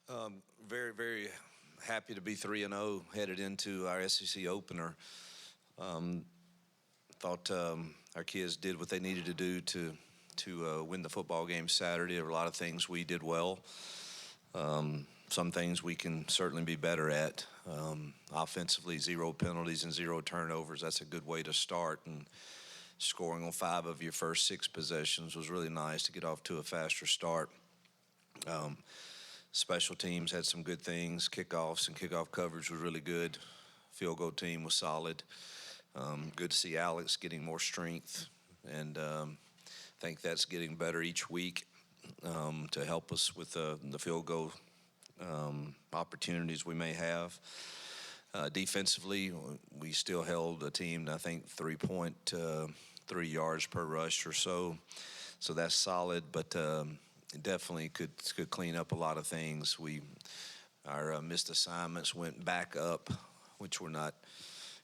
Very, very happy to be 3-0 headed into our SEC opener. Thought our kids did what they needed to do to win the football game Saturday. There were a lot of things we did well. Some things we can certainly be better at. Offensively, 0 penalties and 0 turnovers. That's a good way to start. And scoring on 5 of your first 6 possessions was really nice to get off to a faster start. Special teams had some good things. Kickoffs and kickoff coverage was really good. Field goal team was solid. Good to see Alex getting more strength, and I think that's getting better each week to help us with the field goal opportunities we may have. Defensively, we still held a team to, I think, 3.3 yards per rush or so. So that's solid, but definitely could clean up a lot of things. Our missed assignments went back up, which we're not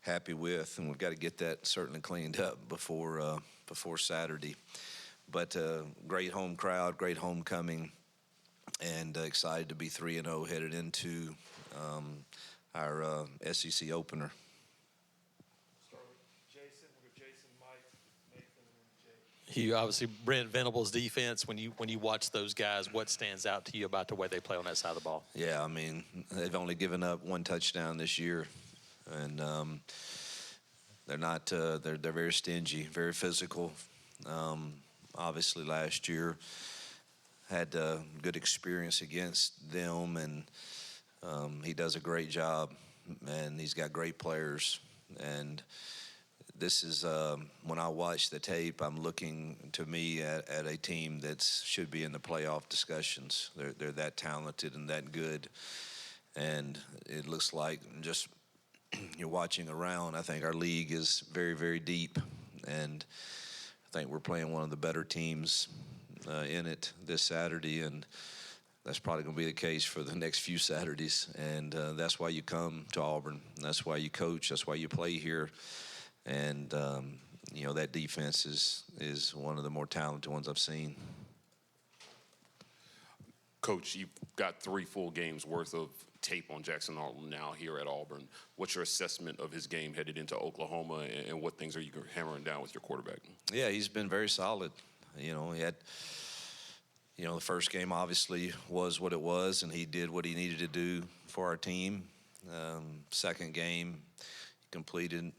happy with, and we've got to get that certainly cleaned up before Saturday. But great home crowd, great homecoming, and excited to be 3-0 headed into our SEC opener. Start with Jason. We'll go Jason, Mike, Nathan, and then Hugh, obviously, Brent Venable's defense, when you watch those guys, what stands out to you about the way they play on that side of the ball? Yeah, I mean, they've only given up 1 touchdown this year, and they're not. They're very stingy, very physical. Obviously, last year had good experience against them, and he does a great job, and he's got great players. And this is when I watch the tape, I'm looking to me at a team that should be in the playoff discussions. They're that talented and that good, and it looks like just you're watching around. I think our league is very, very deep, and I think we're playing one of the better teams in it this Saturday, and that's probably going to be the case for the next few Saturdays. And that's why you come to Auburn. That's why you coach. That's why you play here. And that defense is one of the more talented ones I've seen. Coach, you've got 3 full games worth of tape on Jackson Arnold now here at Auburn. What's your assessment of his game headed into Oklahoma, and what things are you hammering down with your quarterback? Yeah, he's been very solid. He had, the first game obviously was what it was, and he did what he needed to do for our team. Second game, he completed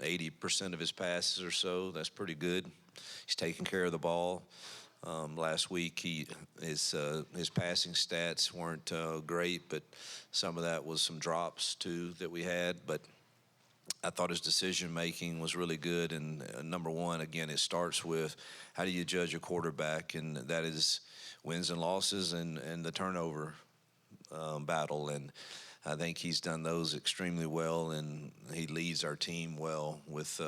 80% of his passes or so. That's pretty good. He's taking care of the ball. Last week, his passing stats weren't great, but some of that was some drops too that we had. But I thought his decision making was really good. And number one, again, it starts with how do you judge a quarterback, and that is wins and losses and the turnover battle. And I think he's done those extremely well, and he leads our team well with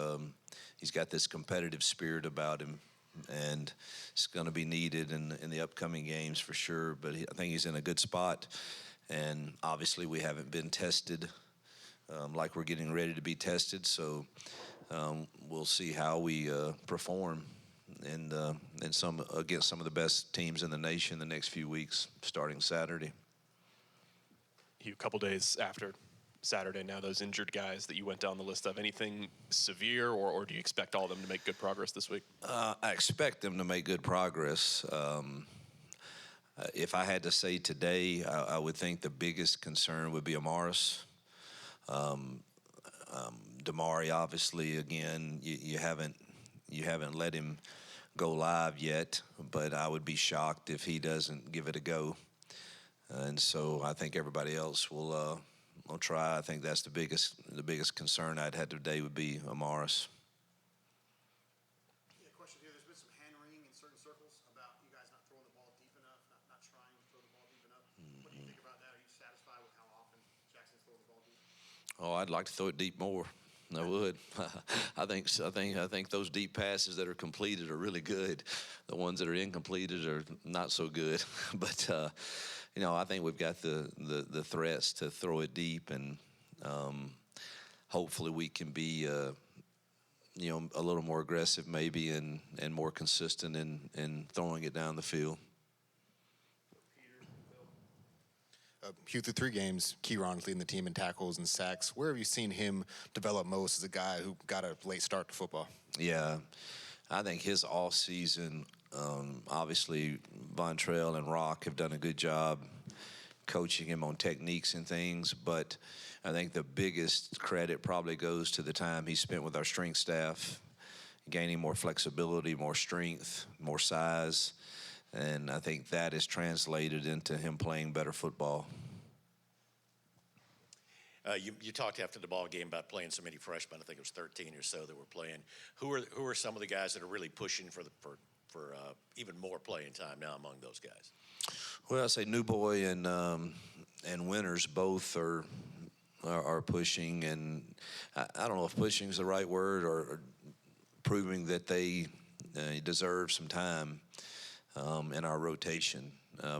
he's got this competitive spirit about him, and it's going to be needed in the upcoming games for sure. But I think he's in a good spot, and obviously we haven't been tested like we're getting ready to be tested, so we'll see how we perform against some of the best teams in the nation the next few weeks starting Saturday. a couple days after Saturday now, those injured guys that you went down the list of, anything severe, or do you expect all of them to make good progress this week? I expect them to make good progress. If I had to say today, I would think the biggest concern would be Amaris. Damari, obviously, again, you haven't let him go live yet, but I would be shocked if he doesn't give it a go. And so I think everybody else will try. I think that's the biggest concern I'd had today would be Amaris. Yeah, question here. There's been some hand-wringing in certain circles about you guys not throwing the ball deep enough, not trying to throw the ball deep enough. What do you think about that? Are you satisfied with how often Jackson's throwing the ball deep? Oh, I'd like to throw it deep more. I would. I think those deep passes that are completed are really good. The ones that are incompleted are not so good. But I think we've got the threats to throw it deep, and hopefully we can be a little more aggressive maybe and more consistent in throwing it down the field. Hugh, through 3 games, Kieron's leading the team in tackles and sacks. Where have you seen him develop most as a guy who got a late start to football? Yeah, I think his off season, obviously, Vontrell and Rock have done a good job coaching him on techniques and things, but I think the biggest credit probably goes to the time he spent with our strength staff, gaining more flexibility, more strength, more size, and I think that is translated into him playing better football. You talked after the ball game about playing so many freshmen. I think it was 13 or so that were playing. Who are some of the guys that are really pushing for even more playing time now among those guys? Well, I say Newboy and Winters both are pushing, and I don't know if pushing is the right word, or proving that they deserve some time in our rotation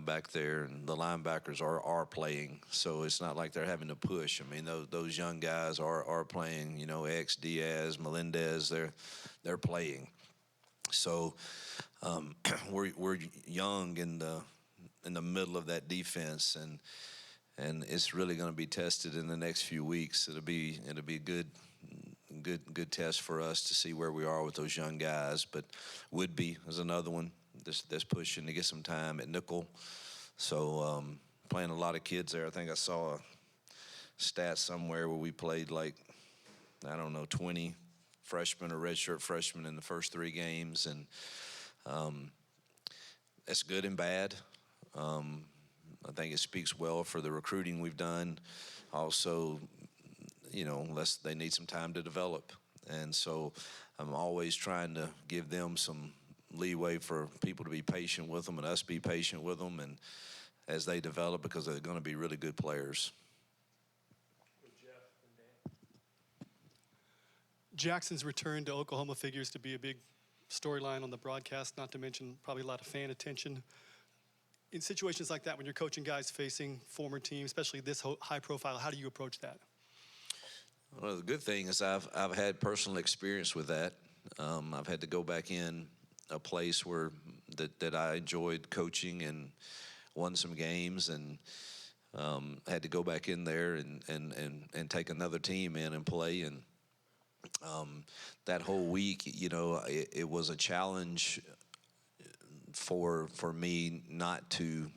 back there, and the linebackers are playing, so it's not like they're having to push. I mean, those young guys are playing. You know, X, Diaz, Melendez, they're playing. So we're young in the middle of that defense, and it's really going to be tested in the next few weeks. It'll be a good test for us to see where we are with those young guys. But Woodby is another one that's pushing to get some time at nickel. So playing a lot of kids there. I think I saw a stat somewhere where we played 20 freshmen or redshirt freshmen in the first 3 games, and that's good and bad. I think it speaks well for the recruiting we've done. Also, they need some time to develop. And so I'm always trying to give them some leeway for people to be patient with them and us be patient with them, and as they develop, because they're going to be really good players. Jackson's return to Oklahoma figures to be a big storyline on the broadcast, not to mention probably a lot of fan attention. In situations like that, when you're coaching guys facing former teams, especially this high profile, how do you approach that? Well, the good thing is I've had personal experience with that. I've had to go back in a place where that I enjoyed coaching and won some games, and had to go back in there and take another team in and play. And that whole week, it was a challenge for me not to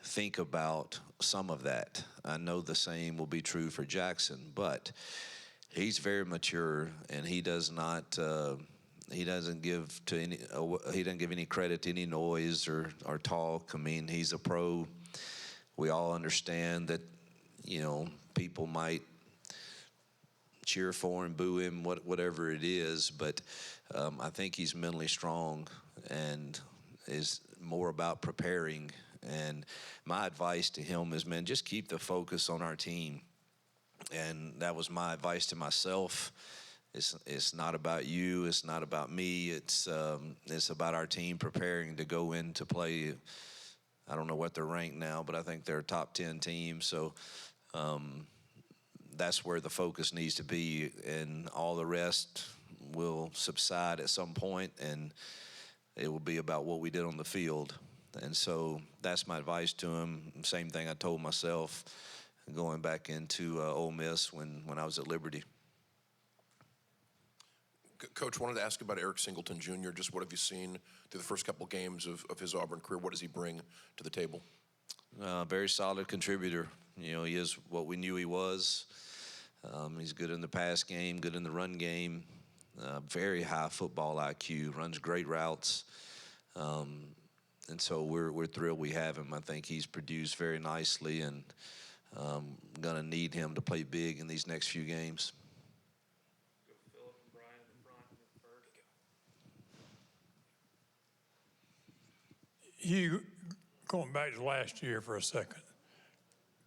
think about some of that. I know the same will be true for Jackson, but he's very mature, and he doesn't give any credit to any noise or talk. I mean, he's a pro. We all understand that, people might cheer for him, boo him, whatever it is, but I think he's mentally strong and is more about preparing. And my advice to him is, man, just keep the focus on our team. And that was my advice to myself. It's not about you. It's not about me. It's about our team preparing to go into play. I don't know what they're ranked now, but I think they're a top 10 team. So that's where the focus needs to be, and all the rest will subside at some point, and it will be about what we did on the field. And so that's my advice to him. Same thing I told myself going back into Ole Miss when I was at Liberty. Coach, wanted to ask about Eric Singleton Jr. Just what have you seen through the first couple games of his Auburn career? What does he bring to the table? Very solid contributor. He is what we knew he was. He's good in the pass game, good in the run game, very high football IQ, runs great routes. And so we're thrilled we have him. I think he's produced very nicely, and going to need him to play big in these next few games. You, going back to last year for a second,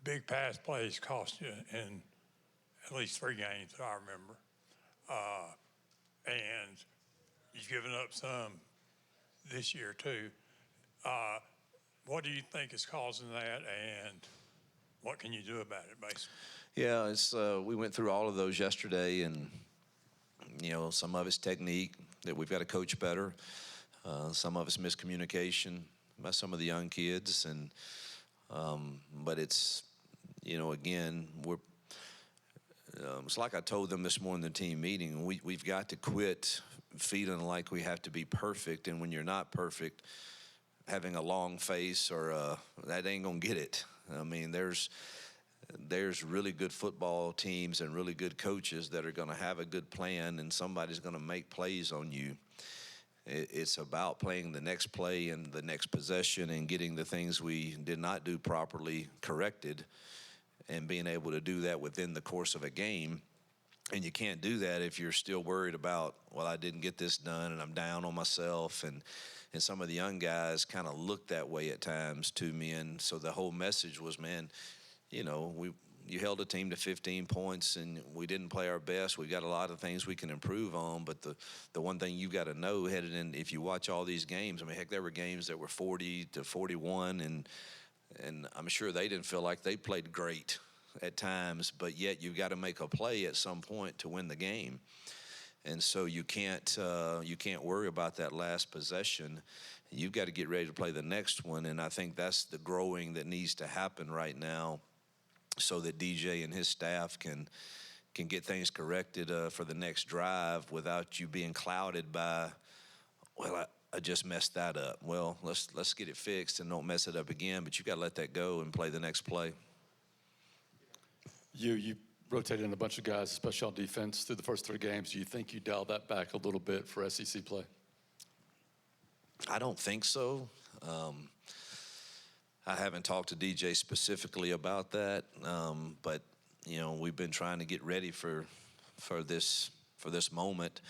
big pass plays cost you in at least 3 games that I remember. And you've given up some this year too. What do you think is causing that, and what can you do about it, basically? Yeah, we went through all of those yesterday, and some of it's technique that we've got to coach better. Some of it's miscommunication by some of the young kids, and But it's, again, it's like I told them this morning in the team meeting, we've got to quit feeling like we have to be perfect. And when you're not perfect, having a long face that ain't going to get it. I mean, there's really good football teams and really good coaches that are going to have a good plan, and somebody's going to make plays on you. It's about playing the next play and the next possession and getting the things we did not do properly corrected and being able to do that within the course of a game. And you can't do that if you're still worried about, well, I didn't get this done and I'm down on myself. And some of the young guys kind of look that way at times to me. And so the whole message was, man, you held a team to 15 points and we didn't play our best. We've got a lot of things we can improve on, but the one thing you got to know headed in, if you watch all these games, I mean, heck, there were games that were 40-41, and I'm sure they didn't feel like they played great at times, but yet you've got to make a play at some point to win the game. And so you can't worry about that last possession. You've got to get ready to play the next one, and I think that's the growing that needs to happen right now, so that DJ and his staff can get things corrected for the next drive without you being clouded by, well, I just messed that up. Well, let's get it fixed and don't mess it up again, but you got to let that go and play the next play. You rotated in a bunch of guys, especially on defense, through the first 3 games. Do you think you dialed that back a little bit for SEC play? I don't think so. I haven't talked to DJ specifically about that, but we've been trying to get ready for this moment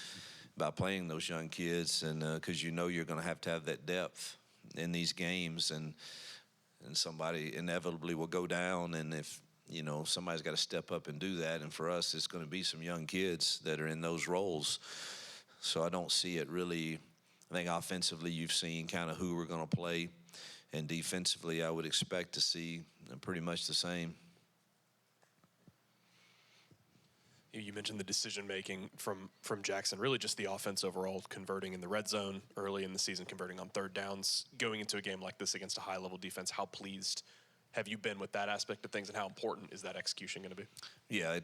by playing those young kids, and because you're going to have that depth in these games, and somebody inevitably will go down, and if somebody's got to step up and do that, and for us, it's going to be some young kids that are in those roles. So I don't see it really. I think offensively, you've seen kind of who we're going to play. And defensively, I would expect to see pretty much the same. You mentioned the decision-making from Jackson, really just the offense overall, converting in the red zone early in the season, converting on third downs, going into a game like this against a high-level defense. How pleased have you been with that aspect of things, and how important is that execution going to be? Yeah,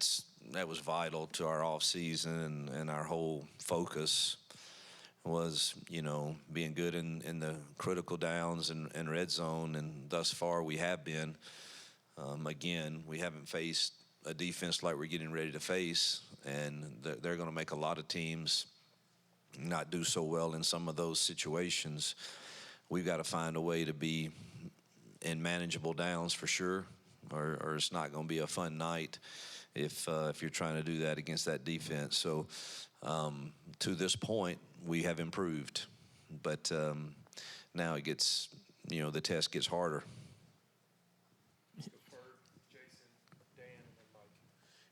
that was vital to our offseason and our whole focus was, being good in the critical downs and red zone, and thus far we have been. Again, we haven't faced a defense like we're getting ready to face, and they're going to make a lot of teams not do so well in some of those situations. We've got to find a way to be in manageable downs for sure, or it's not going to be a fun night if you're trying to do that against that defense. So to this point, we have improved, but now it gets, the test gets harder.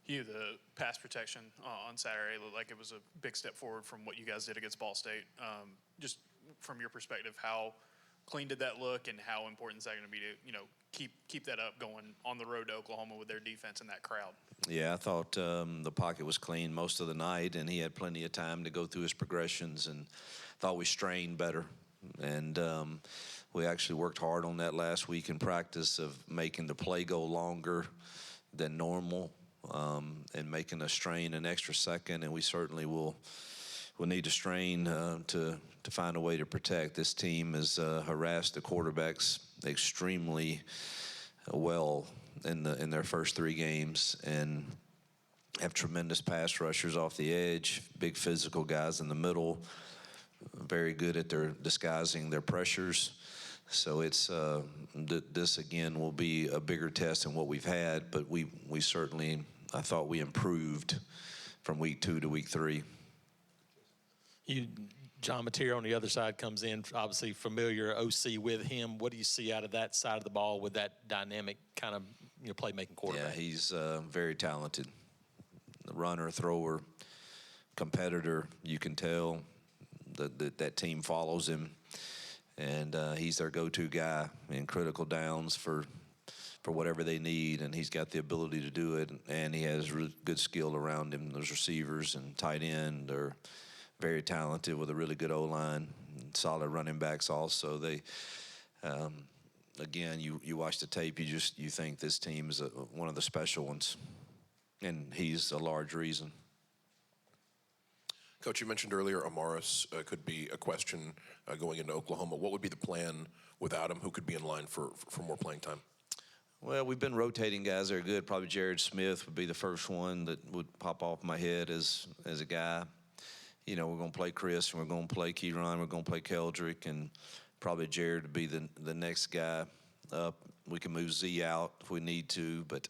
Hugh, the pass protection on Saturday looked like it was a big step forward from what you guys did against Ball State. Just from your perspective, how clean did that look, and how important is that going to be to, keep that up going on the road to Oklahoma with their defense and that crowd? Yeah, I thought the pocket was clean most of the night, and he had plenty of time to go through his progressions, and thought we strained better. And we actually worked hard on that last week in practice of making the play go longer than normal, and making a strain an extra second, and we certainly will need to strain to find a way to protect. This team has harassed the quarterbacks extremely well in their first 3 games, and have tremendous pass rushers off the edge, big physical guys in the middle, very good at their disguising their pressures. So it's this again will be a bigger test than what we've had, but we certainly, I thought we improved from week 2 to week 3. John Mateer on the other side comes in, obviously familiar OC with him. What do you see out of that side of the ball with that dynamic kind of playmaking quarterback? Yeah, he's very talented. Runner, thrower, competitor. You can tell that team follows him, and he's their go-to guy in critical downs for whatever they need, and he's got the ability to do it, and he has really good skill around him. Those receivers and tight end are very talented with a really good O-line, and solid running backs also. again, you watch the tape, you think this team is one of the special ones, and he's a large reason. Coach, you mentioned earlier Amaris could be a question going into Oklahoma. What would be the plan without him? Who could be in line for more playing time? Well, we've been rotating guys that are good. Probably Jared Smith would be the first one that would pop off my head as a guy. You know, we're going to play Chris, and we're going to play Keyron, we're going to play Keldrick, and probably Jared would be the next guy up. We can move Z out if we need to, but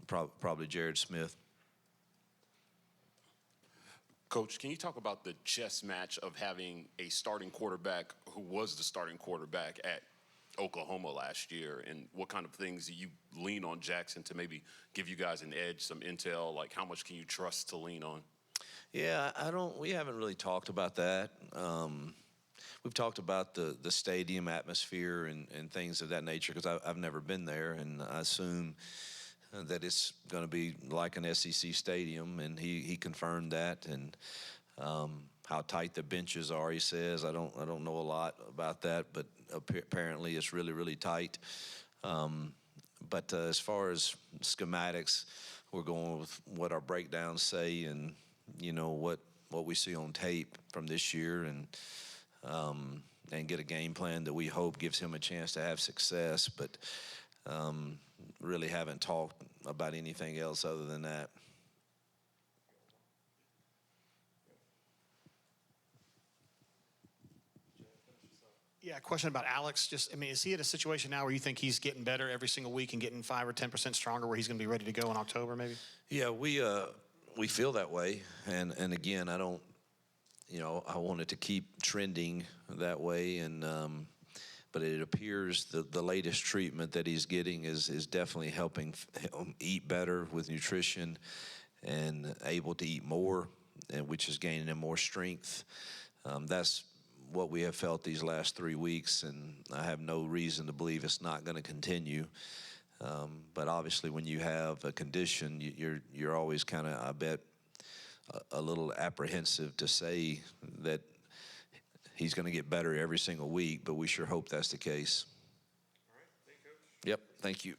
probably Jared Smith. Coach, can you talk about the chess match of having a starting quarterback who was the starting quarterback at Oklahoma last year, and what kind of things do you lean on Jackson to maybe give you guys an edge, some intel? Like, how much can you trust to lean on? Yeah, we haven't really talked about that. We've talked about the stadium atmosphere and things of that nature, because I've never been there, and I assume that it's going to be like an SEC stadium, and he confirmed that. And how tight the benches are, he says. I don't know a lot about that, but apparently it's really, really tight. But as far as schematics, we're going with what our breakdowns say, and you know what we see on tape from this year, and get a game plan that we hope gives him a chance to have success. But really haven't talked about anything else other than that. Yeah, question about Alex. Just, I mean, is he at a situation now where you think he's getting better every single week and getting 5 or 10% stronger, where he's going to be ready to go in October, maybe? Yeah, we feel that way, and again, I don't, you know, I want it to keep trending that way, and but it appears the latest treatment that he's getting is definitely helping him eat better with nutrition and able to eat more, and which is gaining him more strength. That's what we have felt these last 3 weeks, and I have no reason to believe it's not going to continue. But obviously, when you have a condition, you're always kind of, I bet, a little apprehensive to say that he's going to get better every single week. But we sure hope that's the case. All right, thank you, Coach. Yep, thank you.